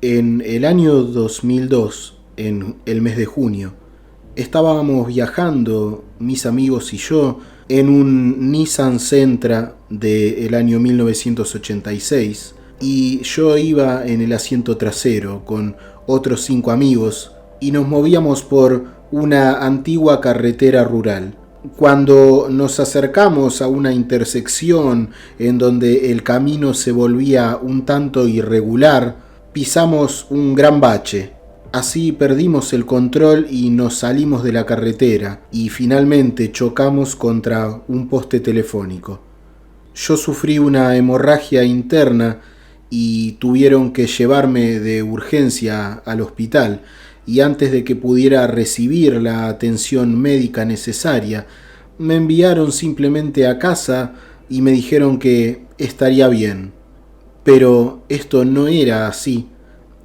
En el año 2002, en el mes de junio, estábamos viajando, mis amigos y yo, en un Nissan Sentra del año 1986 y yo iba en el asiento trasero con otros 5 amigos y nos movíamos por una antigua carretera rural. Cuando nos acercamos a una intersección en donde el camino se volvía un tanto irregular, pisamos un gran bache. Así perdimos el control y nos salimos de la carretera y finalmente chocamos contra un poste telefónico. Yo sufrí una hemorragia interna y tuvieron que llevarme de urgencia al hospital, y antes de que pudiera recibir la atención médica necesaria, me enviaron simplemente a casa y me dijeron que estaría bien. Pero esto no era así,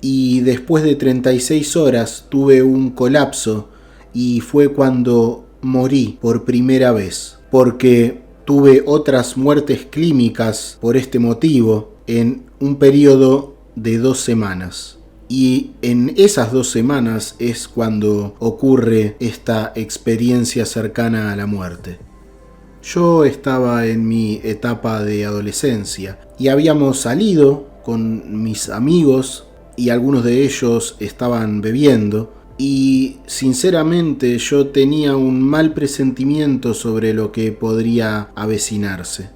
y después de 36 horas tuve un colapso y fue cuando morí por primera vez, porque tuve otras muertes clínicas por este motivo en un periodo de 2 semanas. Y en esas 2 semanas es cuando ocurre esta experiencia cercana a la muerte. Yo estaba en mi etapa de adolescencia y habíamos salido con mis amigos y algunos de ellos estaban bebiendo y sinceramente yo tenía un mal presentimiento sobre lo que podría avecinarse.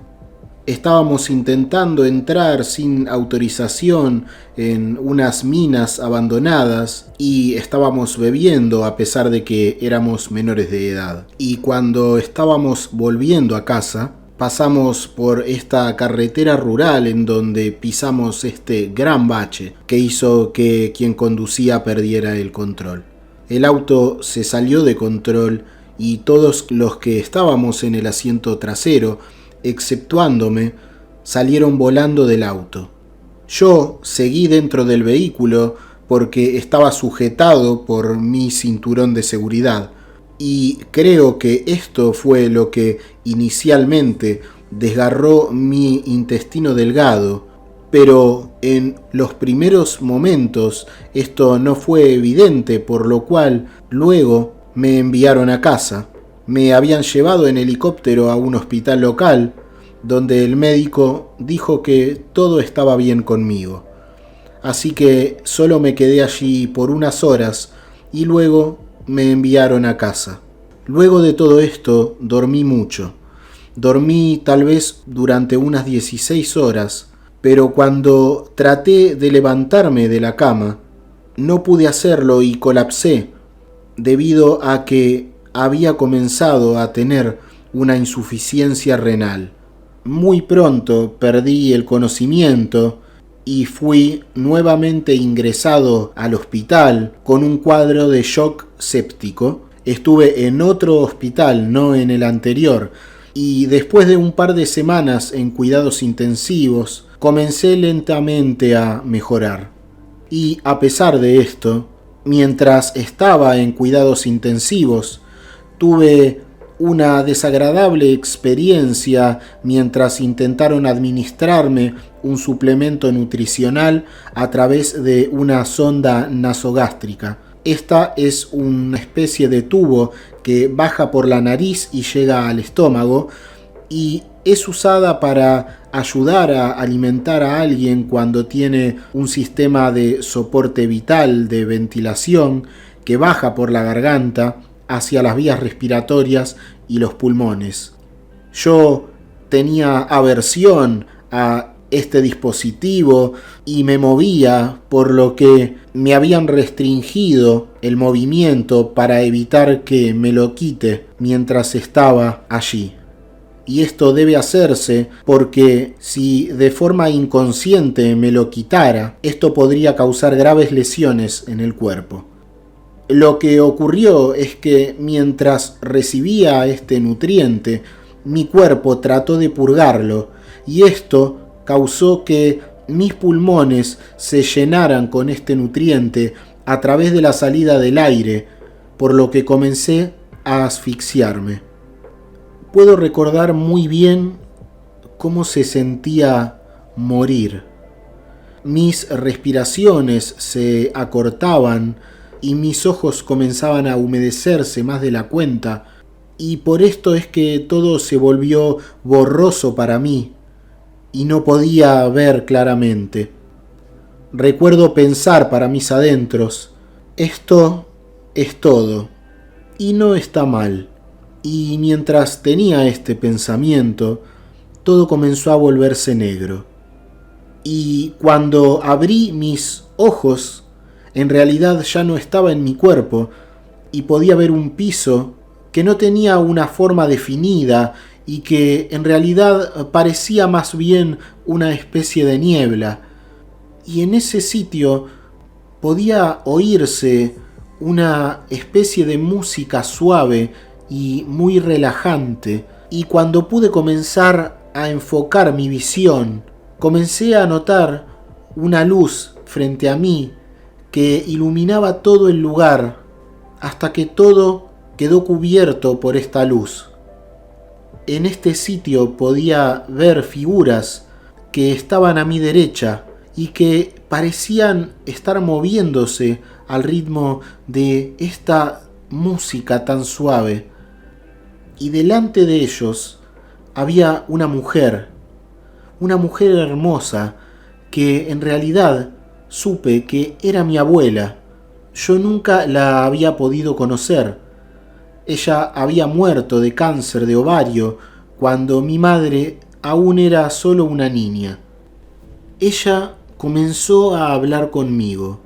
Estábamos intentando entrar sin autorización en unas minas abandonadas y estábamos bebiendo a pesar de que éramos menores de edad. Y cuando estábamos volviendo a casa, pasamos por esta carretera rural en donde pisamos este gran bache que hizo que quien conducía perdiera el control. El auto se salió de control y todos los que estábamos en el asiento trasero, exceptuándome, salieron volando del auto. Yo seguí dentro del vehículo porque estaba sujetado por mi cinturón de seguridad y creo que esto fue lo que inicialmente desgarró mi intestino delgado, pero en los primeros momentos esto no fue evidente, por lo cual luego me enviaron a casa. Me habían llevado en helicóptero a un hospital local, donde el médico dijo que todo estaba bien conmigo. Así que solo me quedé allí por unas horas y luego me enviaron a casa. Luego de todo esto dormí mucho. Dormí tal vez durante unas 16 horas, pero cuando traté de levantarme de la cama, no pude hacerlo y colapsé debido a que había comenzado a tener una insuficiencia renal. Muy pronto perdí el conocimiento y fui nuevamente ingresado al hospital con un cuadro de shock séptico. Estuve en otro hospital, no en el anterior, y después de un par de semanas en cuidados intensivos, comencé lentamente a mejorar. Y a pesar de esto, mientras estaba en cuidados intensivos, tuve una desagradable experiencia mientras intentaron administrarme un suplemento nutricional a través de una sonda nasogástrica. Esta es una especie de tubo que baja por la nariz y llega al estómago y es usada para ayudar a alimentar a alguien cuando tiene un sistema de soporte vital de ventilación que baja por la garganta hacia las vías respiratorias y los pulmones. Yo tenía aversión a este dispositivo y me movía, por lo que me habían restringido el movimiento para evitar que me lo quite mientras estaba allí. Y esto debe hacerse porque si de forma inconsciente me lo quitara, esto podría causar graves lesiones en el cuerpo. Lo que ocurrió es que mientras recibía este nutriente, mi cuerpo trató de purgarlo y esto causó que mis pulmones se llenaran con este nutriente a través de la salida del aire, por lo que comencé a asfixiarme. Puedo recordar muy bien cómo se sentía morir. mis respiraciones se acortaban y mis ojos comenzaban a humedecerse más de la cuenta, y por esto es que todo se volvió borroso para mí y no podía ver claramente. Recuerdo pensar para mis adentros: esto es todo, y no está mal. Y mientras tenía este pensamiento, todo comenzó a volverse negro. Y cuando abrí mis ojos, en realidad ya no estaba en mi cuerpo, y podía ver un piso que no tenía una forma definida y que en realidad parecía más bien una especie de niebla. Y en ese sitio podía oírse una especie de música suave y muy relajante, y cuando pude comenzar a enfocar mi visión, comencé a notar una luz frente a mí que iluminaba todo el lugar hasta que todo quedó cubierto por esta luz. En este sitio podía ver figuras que estaban a mi derecha y que parecían estar moviéndose al ritmo de esta música tan suave. Y delante de ellos había una mujer hermosa, que en realidad supe que era mi abuela. Yo nunca la había podido conocer. Ella había muerto de cáncer de ovario cuando mi madre aún era solo una niña. Ella comenzó a hablar conmigo,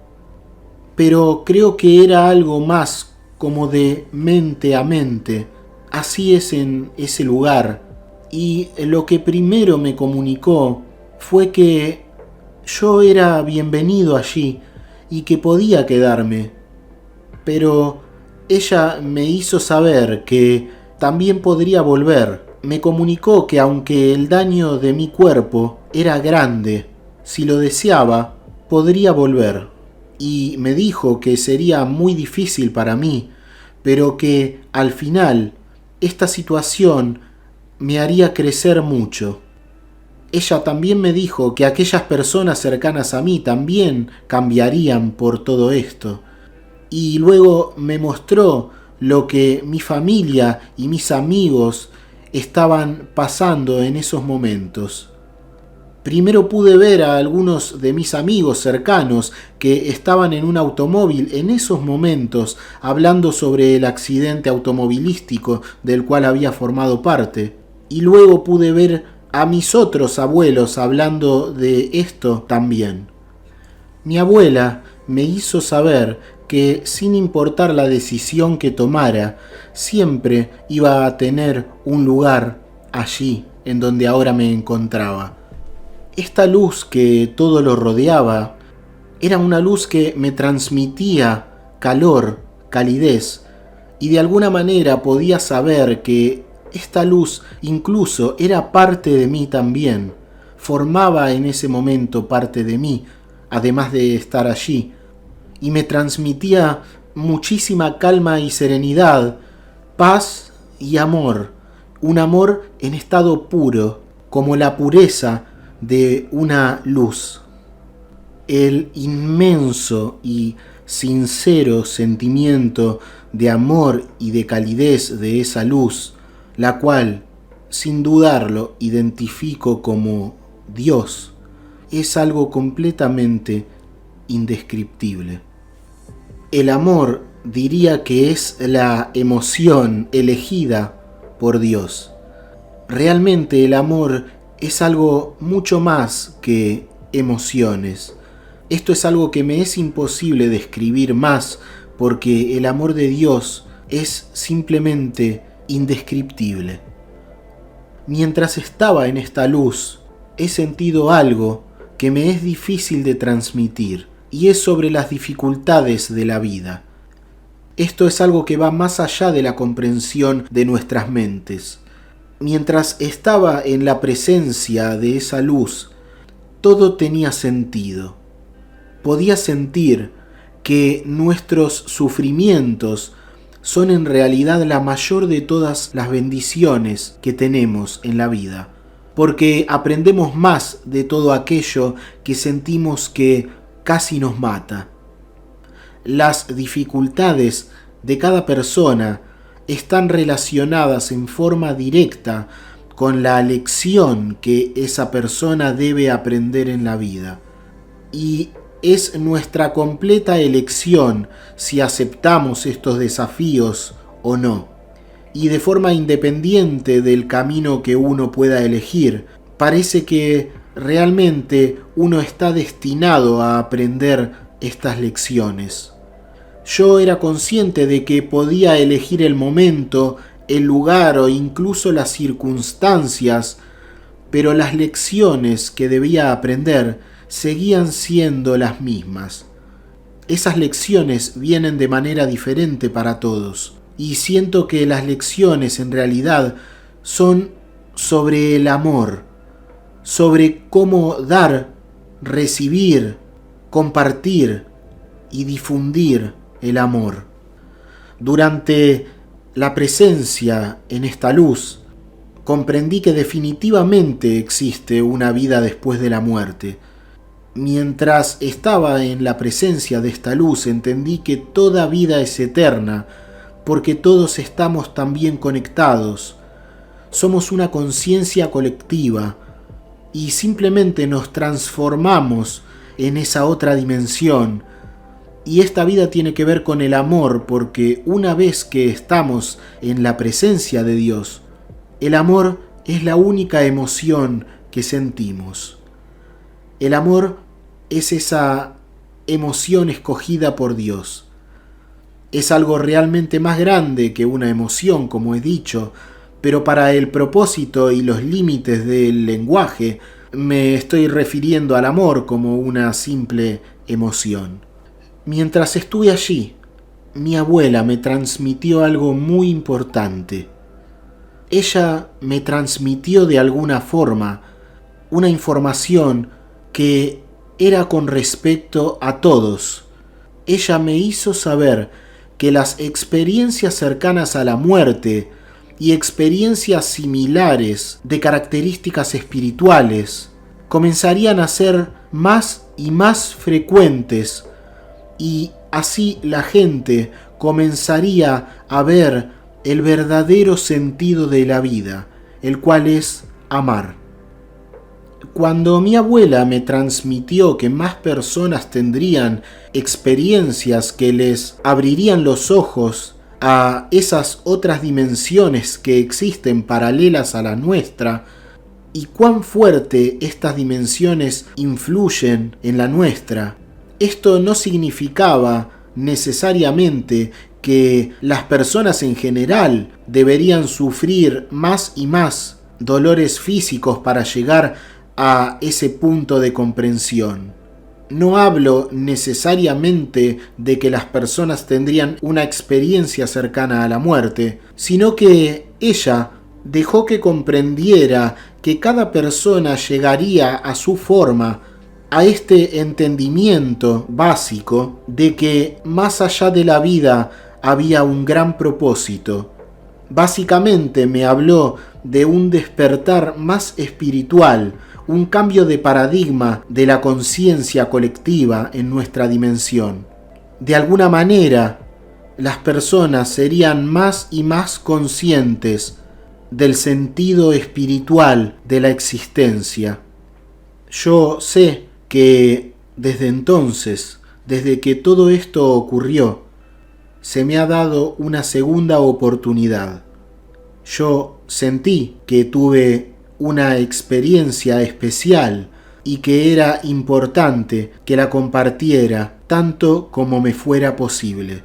pero creo que era algo más como de mente a mente. Así es en ese lugar. Y lo que primero me comunicó fue que yo era bienvenido allí y que podía quedarme. Pero ella me hizo saber que también podría volver. Me comunicó que aunque el daño de mi cuerpo era grande, si lo deseaba, podría volver. Y me dijo que sería muy difícil para mí, pero que al final esta situación me haría crecer mucho. Ella también me dijo que aquellas personas cercanas a mí también cambiarían por todo esto. Y luego me mostró lo que mi familia y mis amigos estaban pasando en esos momentos. Primero pude ver a algunos de mis amigos cercanos que estaban en un automóvil en esos momentos hablando sobre el accidente automovilístico del cual había formado parte. Y luego pude ver a mis otros abuelos hablando de esto también. Mi abuela me hizo saber que sin importar la decisión que tomara, siempre iba a tener un lugar allí en donde ahora me encontraba. Esta luz que todo lo rodeaba era una luz que me transmitía calor, calidez, y de alguna manera podía saber que esta luz incluso era parte de mí también, formaba en ese momento parte de mí, además de estar allí, y me transmitía muchísima calma y serenidad, paz y amor, un amor en estado puro, como la pureza de una luz. El inmenso y sincero sentimiento de amor y de calidez de esa luz, la cual, sin dudarlo, identifico como Dios, es algo completamente indescriptible. El amor diría que es la emoción elegida por Dios. Realmente el amor es algo mucho más que emociones. Esto es algo que me es imposible describir más porque el amor de Dios es simplemente indescriptible. Mientras estaba en esta luz, he sentido algo que me es difícil de transmitir, y es sobre las dificultades de la vida. Esto es algo que va más allá de la comprensión de nuestras mentes. Mientras estaba en la presencia de esa luz, todo tenía sentido. Podía sentir que nuestros sufrimientos son en realidad la mayor de todas las bendiciones que tenemos en la vida. porque aprendemos más de todo aquello que sentimos que casi nos mata. Las dificultades de cada persona están relacionadas en forma directa con la lección que esa persona debe aprender en la vida. Y es nuestra completa elección si aceptamos estos desafíos o no. Y de forma independiente del camino que uno pueda elegir, parece que realmente uno está destinado a aprender estas lecciones. Yo era consciente de que podía elegir el momento, el lugar o incluso las circunstancias, pero las lecciones que debía aprender seguían siendo las mismas. Esas lecciones vienen de manera diferente para todos, y siento que las lecciones en realidad son sobre el amor, sobre cómo dar, recibir, compartir y difundir el amor. Durante la presencia en esta luz, comprendí que definitivamente existe una vida después de la muerte. Mientras estaba en la presencia de esta luz, entendí que toda vida es eterna, porque todos estamos también conectados. Somos una conciencia colectiva y simplemente nos transformamos en esa otra dimensión. Y esta vida tiene que ver con el amor, porque una vez que estamos en la presencia de Dios, el amor es la única emoción que sentimos. El amor es esa emoción escogida por Dios. Es algo realmente más grande que una emoción, como he dicho, pero para el propósito y los límites del lenguaje me estoy refiriendo al amor como una simple emoción. Mientras estuve allí, mi abuela me transmitió algo muy importante. Ella me transmitió de alguna forma una información que era con respecto a todos. Ella me hizo saber que las experiencias cercanas a la muerte y experiencias similares de características espirituales comenzarían a ser más y más frecuentes, y así la gente comenzaría a ver el verdadero sentido de la vida, el cual es amar. Cuando mi abuela me transmitió que más personas tendrían experiencias que les abrirían los ojos a esas otras dimensiones que existen paralelas a la nuestra, y cuán fuerte estas dimensiones influyen en la nuestra, esto no significaba necesariamente que las personas en general deberían sufrir más y más dolores físicos para llegar a ese punto de comprensión. No hablo necesariamente de que las personas tendrían una experiencia cercana a la muerte, sino que ella dejó que comprendiera que cada persona llegaría a su forma a este entendimiento básico de que más allá de la vida había un gran propósito. Básicamente me habló de un despertar más espiritual, un cambio de paradigma de la conciencia colectiva en nuestra dimensión. De alguna manera, las personas serían más y más conscientes del sentido espiritual de la existencia. Yo sé que desde entonces, desde que todo esto ocurrió, se me ha dado una segunda oportunidad. Yo sentí que tuve una experiencia especial y que era importante que la compartiera tanto como me fuera posible.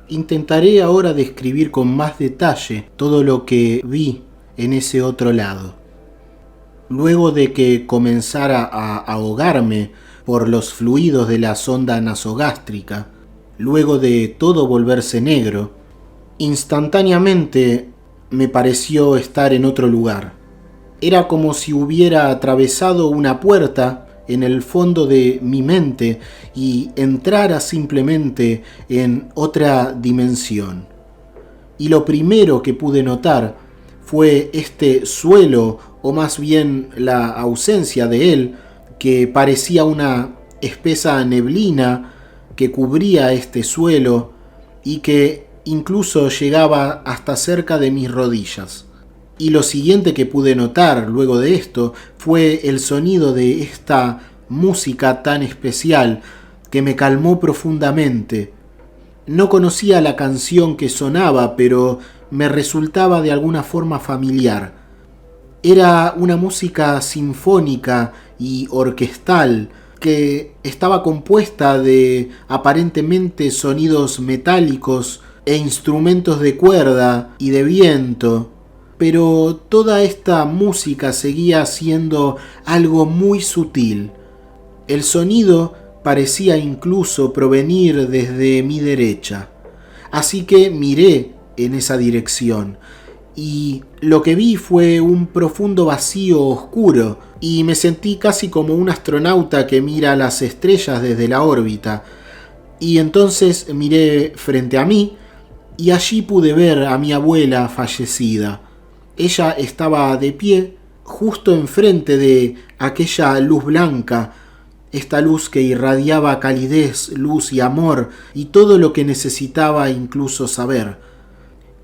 Intentaré ahora describir con más detalle todo lo que vi en ese otro lado. Luego de que comenzara a ahogarme por los fluidos de la sonda nasogástrica, luego de todo volverse negro, instantáneamente me pareció estar en otro lugar. Era como si hubiera atravesado una puerta en el fondo de mi mente y entrara simplemente en otra dimensión. Y lo primero que pude notar fue este suelo, o más bien la ausencia de él, que parecía una espesa neblina que cubría este suelo y que incluso llegaba hasta cerca de mis rodillas. Y lo siguiente que pude notar luego de esto fue el sonido de esta música tan especial que me calmó profundamente. No conocía la canción que sonaba, pero me resultaba de alguna forma familiar. Era una música sinfónica y orquestal que estaba compuesta de aparentemente sonidos metálicos e instrumentos de cuerda y de viento, pero toda esta música seguía siendo algo muy sutil. El sonido parecía incluso provenir desde mi derecha, así que miré en esa dirección y lo que vi fue un profundo vacío oscuro y me sentí casi como un astronauta que mira las estrellas desde la órbita. Y entonces miré frente a mí y allí pude ver a mi abuela fallecida. Ella estaba de pie justo enfrente de aquella luz blanca, esta luz que irradiaba calidez, luz y amor y todo lo que necesitaba incluso saber.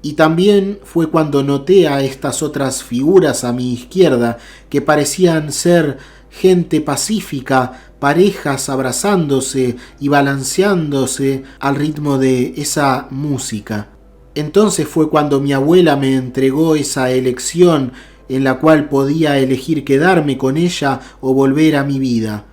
Y también fue cuando noté a estas otras figuras a mi izquierda que parecían ser gente pacífica, parejas abrazándose y balanceándose al ritmo de esa música. Entonces fue cuando mi abuela me entregó esa elección en la cual podía elegir quedarme con ella o volver a mi vida.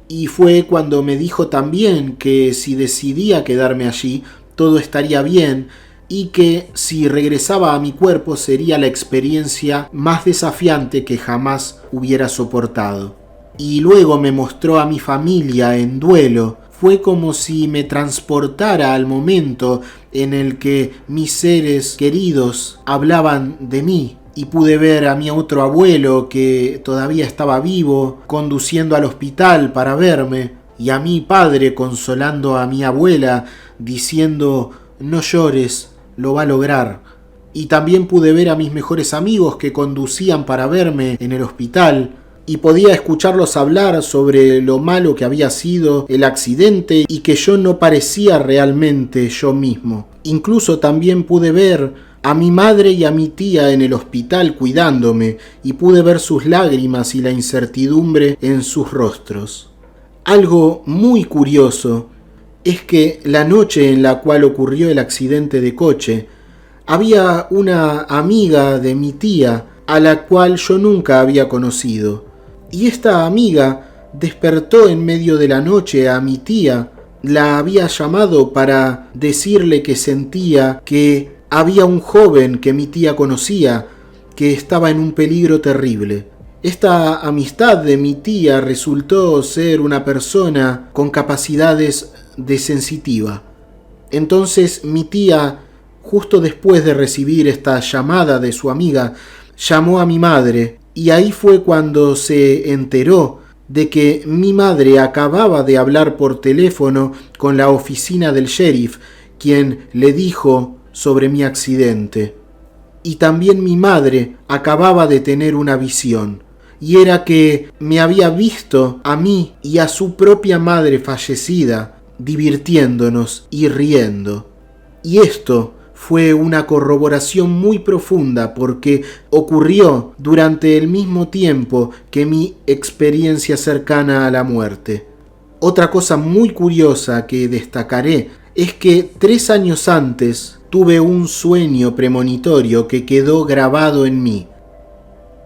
Y fue cuando me dijo también que si decidía quedarme allí, todo estaría bien, y que si regresaba a mi cuerpo sería la experiencia más desafiante que jamás hubiera soportado. Y luego me mostró a mi familia en duelo. Fue como si me transportara al momento en el que mis seres queridos hablaban de mí. Y pude ver a mi otro abuelo que todavía estaba vivo, conduciendo al hospital para verme, y a mi padre consolando a mi abuela, diciendo: no llores, lo va a lograr. Y también pude ver a mis mejores amigos que conducían para verme en el hospital, y podía escucharlos hablar sobre lo malo que había sido el accidente y que yo no parecía realmente yo mismo. Incluso también pude ver a mi madre y a mi tía en el hospital cuidándome, y pude ver sus lágrimas y la incertidumbre en sus rostros. Algo muy curioso es que la noche en la cual ocurrió el accidente de coche, había una amiga de mi tía a la cual yo nunca había conocido. Y esta amiga despertó en medio de la noche a mi tía, la había llamado para decirle que sentía que había un joven que mi tía conocía que estaba en un peligro terrible. Esta amistad de mi tía resultó ser una persona con capacidades de sensitiva. Entonces mi tía, justo después de recibir esta llamada de su amiga, llamó a mi madre, y ahí fue cuando se enteró de que mi madre acababa de hablar por teléfono con la oficina del sheriff, quien le dijo sobre mi accidente. Y también mi madre acababa de tener una visión, y era que me había visto a mí y a su propia madre fallecida divirtiéndonos y riendo. Y esto fue una corroboración muy profunda porque ocurrió durante el mismo tiempo que mi experiencia cercana a la muerte. Otra cosa muy curiosa que destacaré es que 3 años antes tuve un sueño premonitorio que quedó grabado en mí.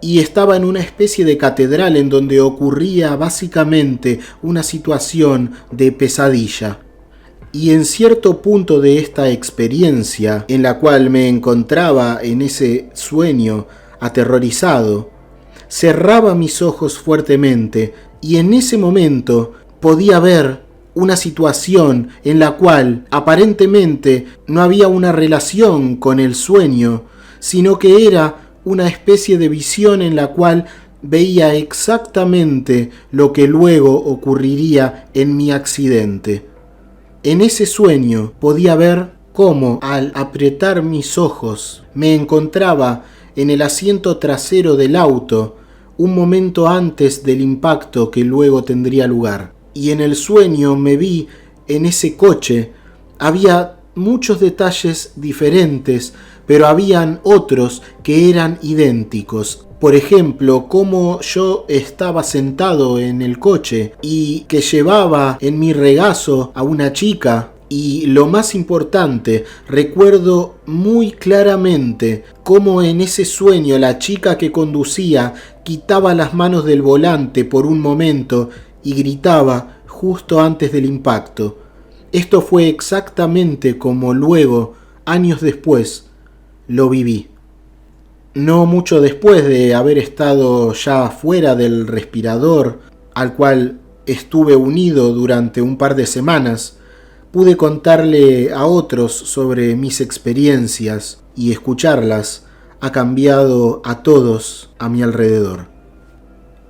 Y estaba en una especie de catedral en donde ocurría básicamente una situación de pesadilla. Y en cierto punto de esta experiencia, en la cual me encontraba en ese sueño aterrorizado, cerraba mis ojos fuertemente y en ese momento podía ver una situación en la cual aparentemente no había una relación con el sueño, sino que era una especie de visión en la cual veía exactamente lo que luego ocurriría en mi accidente. En ese sueño podía ver cómo, al apretar mis ojos, me encontraba en el asiento trasero del auto un momento antes del impacto que luego tendría lugar. Y en el sueño me vi en ese coche. Había muchos detalles diferentes, pero habían otros que eran idénticos. Por ejemplo, cómo yo estaba sentado en el coche y que llevaba en mi regazo a una chica. Y lo más importante, recuerdo muy claramente cómo en ese sueño la chica que conducía quitaba las manos del volante por un momento y gritaba justo antes del impacto. Esto fue exactamente como luego, años después, lo viví. No mucho después de haber estado ya fuera del respirador, al cual estuve unido durante un par de semanas, pude contarle a otros sobre mis experiencias y escucharlas ha cambiado a todos a mi alrededor.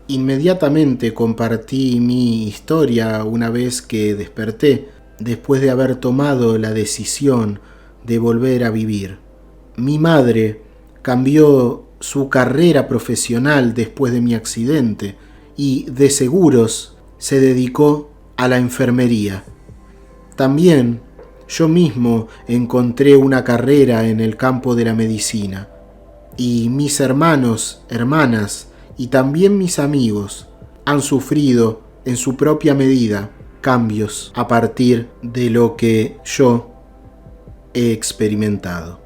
Inmediatamente compartí mi historia una vez que desperté, después de haber tomado la decisión de volver a vivir. Mi madre cambió su carrera profesional después de mi accidente y de seguros se dedicó a la enfermería. También yo mismo encontré una carrera en el campo de la medicina y mis hermanos, hermanas y también mis amigos han sufrido en su propia medida cambios a partir de lo que yo he experimentado.